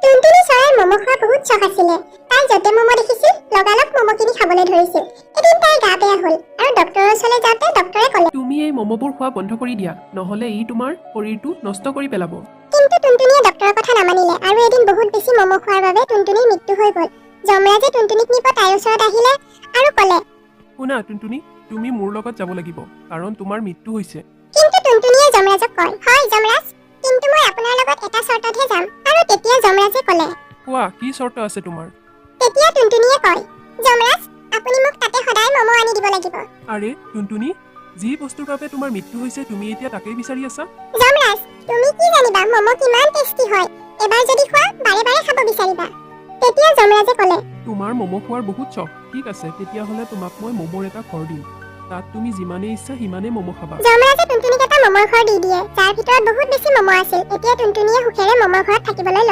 টুনটুনি চৰাইৰ মম খোৱাৰ বহুত চখ আছিলে। তাই য'তে মম দেখিছিল লগালগ মম কিনি খাবলৈ ধৰিছিল। এদিন তাইৰ গা বেয়া হ'ল আৰু ডক্টৰৰ ওচৰলৈ যাওঁতে ডক্টৰে ক'লে, তুমি এই মমবোৰ খোৱা বন্ধ কৰি দিয়া, নহ'লে ই তোমাৰ শৰীৰটো নষ্ট কৰি পেলাব। কিন্তু টুনটুনিয়ে ডক্টৰৰ কথা নামানিলে আৰু এদিন বহুত বেছি মম খোৱাৰ বাবে টুনটুনিৰ মৃত্যু হৈ গ'ল। যমৰাজে টুনটুনিক নিব তাইৰ ওচৰত আহিলে আৰু ক'লে, শুনা টুনটুনি, তুমি মোৰ লগত যাব লাগিব, কাৰণ তোমাৰ মৃত্যু হৈছে। কিন্তু টুনটুনিয়ে যমৰাজক কয়, হয় যমৰাজ, কিন্তু মই আপোনাৰ লগত এটা চৰ্ততহে যাম। আৰু তেতিয়া যমৰাজে ক'লে, কোৱা, কি চৰ্ত আছে তোমাৰ? তেতিয়া টুনটুনিয়ে কয়, যমৰাজ, আপুনি মোক তাতে সদায় মম আনি দিব লাগিব। আৰে টুনটুনি, যি বস্তুৰ বাবে তোমাৰ মৃত্যু হৈছে তুমি এতিয়া তাকেই বিচাৰি আছা? যমৰাজ, তুমি কি জানিবা মম কিমান টেষ্টি হয়? এবাৰ যদি খোৱা বাৰে বাৰে খাব বিচাৰিবা। তেতিয়া যমৰাজে ক'লে, তোমাৰ মম খোৱাৰ বহুত চখ। ঠিক আছে, তেতিয়াহ'লে তোমাক মই মমৰ এটা ঘৰ দিম। তাত তুমি যিমানেই ইচ্ছা সিমানেই মম খাবা। যমৰাজে টুনটুনিক এটা মমৰ ঘৰ দি দিয়ে, যাৰ ভিতৰত বহুত বেছি মম আছিল। এতিয়া টুনটুনিয়ে সুখেৰে মমৰ ঘৰত থাকিবলৈ